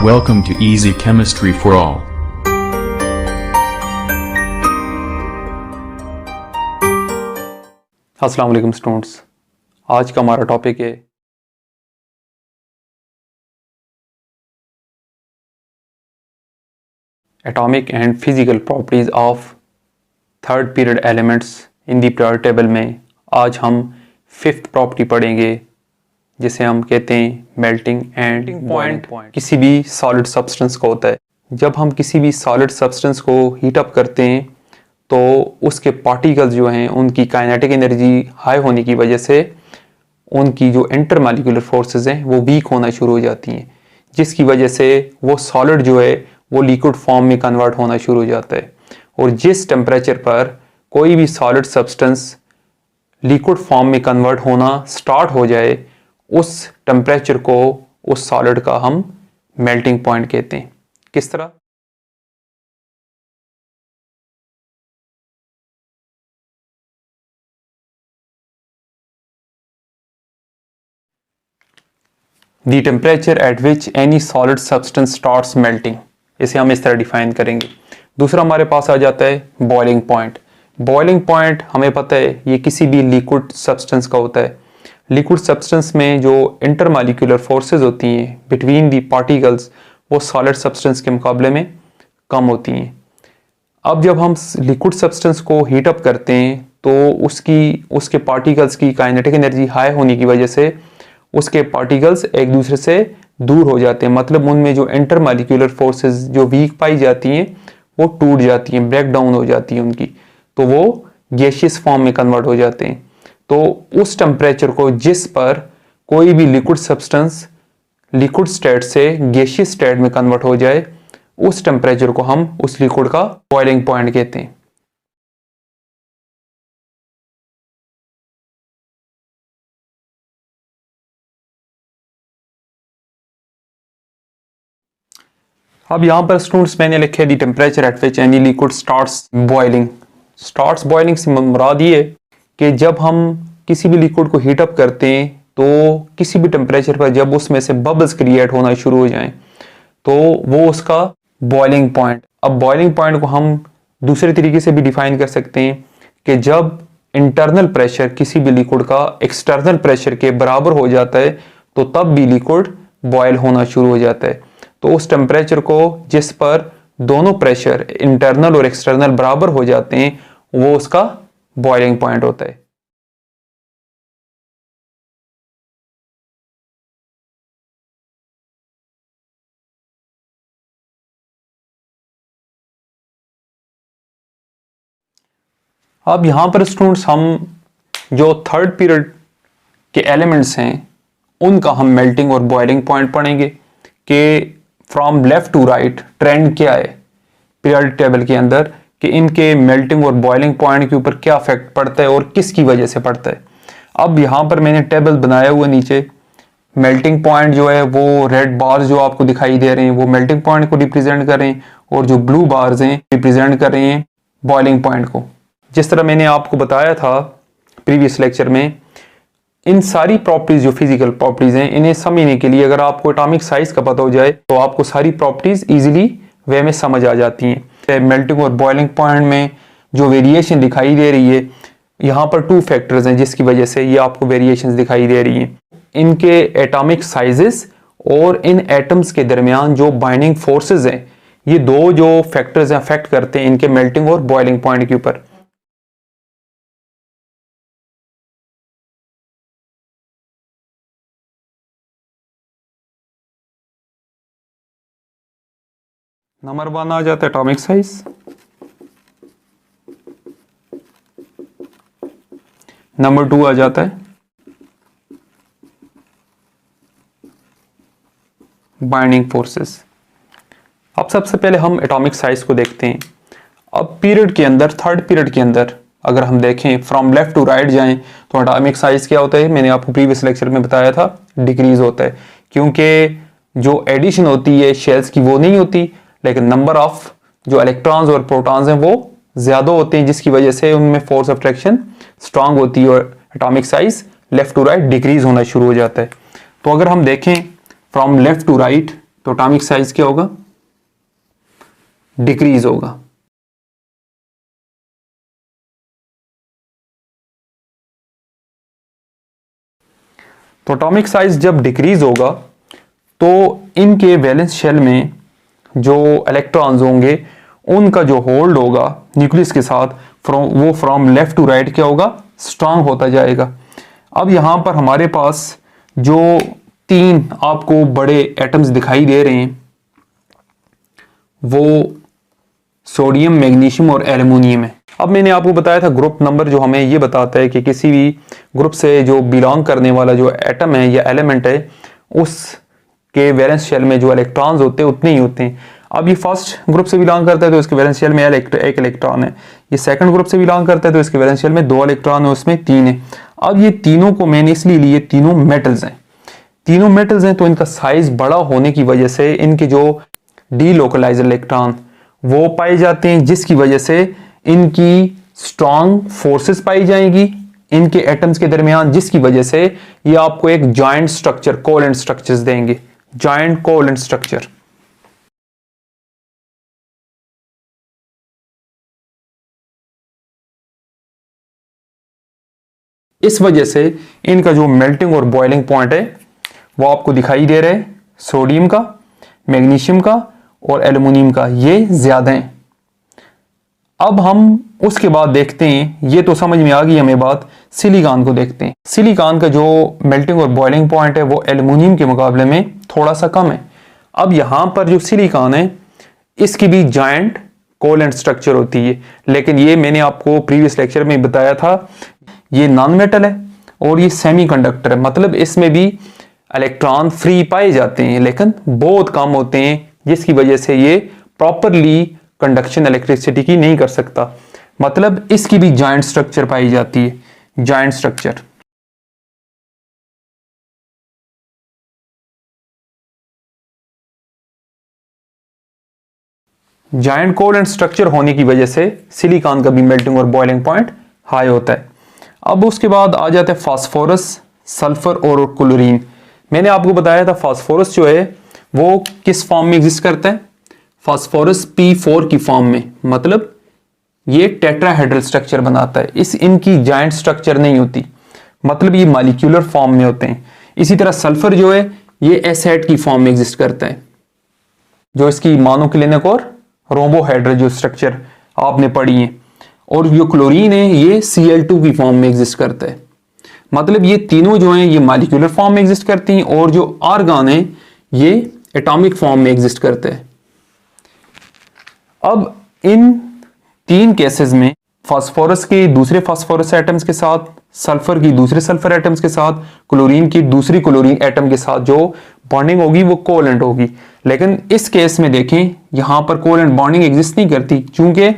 Welcome to Easy Chemistry for All. अस्सलाम वालेकुम students, आज का हमारा टॉपिक है atomic and physical properties of third period elements in the periodic table में आज हम फिफ्थ प्रॉपर्टी पढ़ेंगे जिसे हम कहते हैं मेल्टिंग एंड पॉइंट। किसी भी सॉलिड सब्सटेंस को होता है, जब हम किसी भी सॉलिड सब्सटेंस को हीट अप करते हैं तो उसके पार्टिकल्स जो हैं उनकी काइनेटिक एनर्जी हाई होने की वजह से उनकी जो इंटरमॉलिक्यूलर फोर्सेस हैं वो वीक होना शुरू हो जाती हैं, जिसकी वजह से वो सॉलिड जो है वो लिक्विड फॉर्म में कन्वर्ट होना शुरू हो जाता है। और जिस टेम्परेचर पर कोई भी सॉलिड सब्सटेंस लिक्विड फॉर्म में कन्वर्ट होना स्टार्ट हो जाए, उस टेम्परेचर को उस सॉलिड का हम मेल्टिंग पॉइंट कहते हैं। किस तरह? The temperature at which any solid substance starts melting, इसे हम इस तरह डिफाइन करेंगे। दूसरा हमारे पास आ जाता है बॉइलिंग पॉइंट। बॉइलिंग पॉइंट हमें पता है ये किसी भी लिक्विड सब्सटेंस का होता है। लिक्विड सब्सटेंस में जो इंटरमॉलिक्यूलर फोर्सेस होती हैं बिटवीन दी पार्टिकल्स वो सॉलिड सब्सटेंस के मुकाबले में कम होती हैं। अब जब हम लिक्विड सब्सटेंस को हीट अप करते हैं तो उसके पार्टिकल्स की काइनेटिक एनर्जी हाई होने की वजह से उसके पार्टिकल्स एक दूसरे से दूर हो जाते हैं, मतलब उनमें जो इंटरमॉलिक्यूलर फोर्सेस जो वीक पाई जाती हैं वो टूट जाती हैं, ब्रेक डाउन हो जाती हैं उनकी, तो वो गैसियस फॉर्म में कन्वर्ट हो जाते हैं। तो उस टेम्परेचर को जिस पर कोई भी लिक्विड सब्सटेंस लिक्विड स्टेट से गैसियस स्टेट में कन्वर्ट हो जाए, उस टेम्परेचर को हम उस लिक्विड का बॉइलिंग पॉइंट कहते हैं। अब यहां पर स्टूडेंट्स मैंने लिखे दी temperature at which any liquid starts boiling. Starts boiling से मुराद ये है कि जब हम किसी भी लिक्विड को हीट अप करते हैं तो किसी भी टेम्परेचर पर जब उसमें से बबल्स क्रिएट होना शुरू हो जाएं तो वो उसका बॉइलिंग पॉइंट। अब बॉइलिंग पॉइंट को हम दूसरे तरीके से भी डिफाइन कर सकते हैं कि जब इंटरनल प्रेशर किसी भी लिक्विड का एक्सटर्नल प्रेशर के बराबर हो जाता है तो तब भी लिक्विड बॉयल होना शुरू हो जाता है। तो उस टेम्परेचर को जिस पर दोनों प्रेशर इंटरनल और एक्सटर्नल बराबर हो जाते हैं वो उसका बॉइलिंग पॉइंट होता है। अब यहां पर स्टूडेंट्स हम जो थर्ड पीरियड के एलिमेंट्स हैं उनका हम मेल्टिंग और बॉइलिंग पॉइंट पढ़ेंगे कि from left to right trend क्या है पीरियोडिक टेबल के अंदर, कि इनके मेल्टिंग और बॉइलिंग पॉइंट के ऊपर क्या इफेक्ट पड़ता है और किसकी वजह से पड़ता है। अब यहां पर मैंने टेबल बनाया हुआ नीचे। मेल्टिंग पॉइंट जो है वो रेड बार्स जो आपको दिखाई दे रहे हैं वो मेल्टिंग पॉइंट को रिप्रेजेंट कर रहे हैं और जो ब्लू बार्स हैं रिप्रेजेंट कर रहे हैं बॉइलिंग पॉइंट को। जिस तरह मैंने आपको बताया था प्रीवियस लेक्चर में, इन सारी प्रॉपर्टीज जो फिजिकल प्रॉपर्टीज हैं इन्हें समझने के लिए अगर आपको एटॉमिक साइज का पता हो जाए तो आपको सारी प्रॉपर्टीज इजीली वे में समझ आ जाती हैं। मेल्टिंग और बॉइलिंग पॉइंट में जो वेरिएशन दिखाई दे रही है, यहाँ पर 2 फैक्टर्स हैं जिसकी वजह से ये आपको वेरिएशंस दिखाई दे रही हैं। इनके एटॉमिक साइजेस और इन एटम्स के दरमियान जो बाइंडिंग फोर्सेज हैं, ये 2 जो फैक्टर्स अफेक्ट करते हैं इनके मेल्टिंग और बॉइलिंग पॉइंट के ऊपर। नंबर 1 आ जाता है एटॉमिक साइज, नंबर 2 आ जाता है बाइंडिंग फोर्सेस। अब सबसे पहले हम एटॉमिक साइज को देखते हैं। अब पीरियड के अंदर, थर्ड पीरियड के अंदर अगर हम देखें फ्रॉम लेफ्ट टू राइट जाएं तो एटॉमिक साइज क्या होता है, मैंने आपको प्रीवियस लेक्चर में बताया था, डिक्रीज होता है, क्योंकि जो एडिशन होती है शेल्स की वो नहीं होती, लेकिन नंबर ऑफ जो इलेक्ट्रॉन्स और प्रोटॉन्स हैं वो ज्यादा होते हैं, जिसकी वजह से उनमें फोर्स ऑफ अट्रैक्शन स्ट्रांग होती है और atomic size left to right decrease होना शुरू हो जाता है। तो अगर हम देखें फ्रॉम लेफ्ट टू राइट तो एटॉमिक साइज क्या होगा, डिक्रीज होगा। तो एटॉमिक साइज जब डिक्रीज होगा तो इनके वैलेंस शेल में जो इलेक्ट्रॉन्स होंगे उनका जो होल्ड होगा न्यूक्लियस के साथ फ्रॉम लेफ्ट टू राइट क्या होगा, स्ट्रांग होता जाएगा। अब यहां पर हमारे पास जो 3 आपको बड़े एटम्स दिखाई दे रहे हैं वो सोडियम, मैग्नीशियम और एल्युमिनियम है। अब मैंने आपको बताया था ग्रुप नंबर जो हमें ये बताता है कि किसी भी ग्रुप से जो बिलोंग करने वाला जो एटम है या एलिमेंट है उसके वैलेंस शेल में जो इलेक्ट्रॉन्स होते हैं उतने ही होते हैं। अब ये फर्स्ट ग्रुप से बिलोंग करता है तो इसके वैलेंस शेल में एक इलेक्ट्रॉन है। ये सेकंड ग्रुप से बिलोंग करता है तो इसके वैलेंस शेल में 2 इलेक्ट्रॉन है, उसमें 3 है। अब ये तीनों को मैंने इसलिए लिए, तीनों मेटल्स हैं, तीनों मेटल्स हैं तो इनका साइज बड़ा होने की वजह से इनके जो डीलोकलाइज इलेक्ट्रॉन वो पाए जाते हैं, जिसकी वजह से इनकी स्ट्रॉन्ग फोर्सेस पाई जाएंगी इनके एटम्स के दरमियान, जिसकी वजह से ये आपको एक जॉइंट स्ट्रक्चर, कोवैलेंट स्ट्रक्चर्स देंगे, जॉइंट कोवैलेंट स्ट्रक्चर। इस वजह से इनका जो मेल्टिंग और बॉइलिंग पॉइंट है वो आपको दिखाई दे रहा है, सोडियम का, मैग्नीशियम का और एल्युमिनियम का ये ज्यादा है। अब हम उसके बाद देखते हैं, ये तो समझ में आ गई हमें बात, सिलिकॉन को देखते हैं। सिलिकॉन का जो मेल्टिंग और बॉइलिंग पॉइंट है वो एल्युमिनियम के मुकाबले में थोड़ा सा कम है। अब यहां पर जो सिलिकॉन है इसकी भी जायंट कोवैलेंट स्ट्रक्चर होती है, लेकिन ये मैंने आपको प्रीवियस लेक्चर में बताया था ये नॉन मेटल है और ये सेमीकंडक्टर है, मतलब इसमें भी इलेक्ट्रॉन फ्री पाए जाते हैं लेकिन बहुत कम होते हैं, जिसकी वजह से ये प्रॉपरली कंडक्शन इलेक्ट्रिसिटी की नहीं कर सकता। मतलब इसकी भी जॉइंट स्ट्रक्चर पाई जाती है, joint structure. Joint covalent structure होने की वजह से सिलिकॉन का भी मेल्टिंग और बॉइलिंग पॉइंट हाई होता है। अब उसके बाद आ जाते हैं फास्फोरस, सल्फर और क्लोरीन। मैंने आपको बताया था फास्फोरस जो है वो किस फॉर्म में एग्जिस्ट करता है, फास्फोरस P4 की फॉर्म में, मतलब ये टेट्राहेड्रल स्ट्रक्चर बनाता है। इनकी जॉइंट स्ट्रक्चर नहीं होती, मतलब ये मॉलिक्यूलर फॉर्म में होते हैं। इसी तरह सल्फर जो है ये एसिड की फॉर्म में एग्जिस्ट करता है, जो इसकी मोनोक्लिनिक और रोम्बोहेड्रल जो स्ट्रक्चर आपने पढ़ी है। और जो क्लोरीन है ये Cl2 की फॉर्म में एग्जिस्ट करता है। मतलब ये तीनों जो हैं ये मॉलिक्यूलर फॉर्म में एग्जिस्ट करती हैं और जो आर्गन है ये एटॉमिक फॉर्म में एग्जिस्ट करते हैं। अब इन 3 केसेस में फास्फोरस के दूसरे फास्फोरस एटम्स के साथ, सल्फर की दूसरे सल्फर एटम्स के साथ, क्लोरीन की दूसरी क्लोरीन एटम के साथ जो बॉन्डिंग होगी वो कोवैलेंट होगी। लेकिन इस केस में देखें यहां पर कोवैलेंट बॉन्डिंग एग्जिस्ट नहीं करती, क्योंकि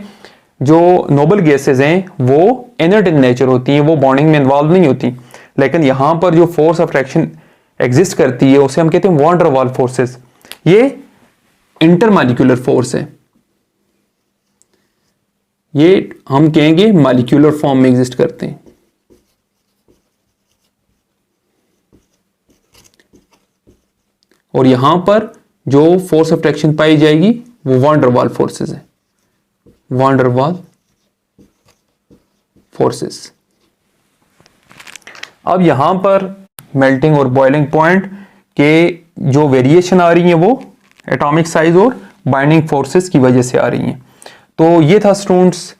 जो नोबल गैसेज हैं वो इनर्ट इन नेचर होती हैं, वो बॉन्डिंग में इन्वॉल्व नहीं होती। लेकिन यहां पर जो फोर्स ऑफ अट्रैक्शन एग्जिस्ट करती है उसे हम कहते हैं वॉन डर वाल फोर्सेस। ये इंटरमॉलिक्यूलर फोर्स है, ये हम कहेंगे मॉलिक्यूलर फॉर्म में एग्जिस्ट करते हैं। और यहां पर जो फोर्स ऑफ अट्रैक्शन पाई जाएगी वो वॉन डर वाल फोर्सेस है, वॉन डर वाल फोर्सेस। अब यहां पर मेल्टिंग और बॉइलिंग पॉइंट के जो वेरिएशन आ रही है वो एटॉमिक साइज और बाइंडिंग फोर्सेस की वजह से आ रही हैं। तो ये था स्टूडेंट्स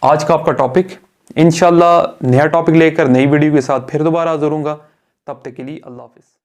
आज का आपका टॉपिक। इंशाल्लाह नया टॉपिक लेकर नई वीडियो के साथ फिर दोबारा हाजिर होऊंगा। तब तक के लिए अल्लाह हाफिज।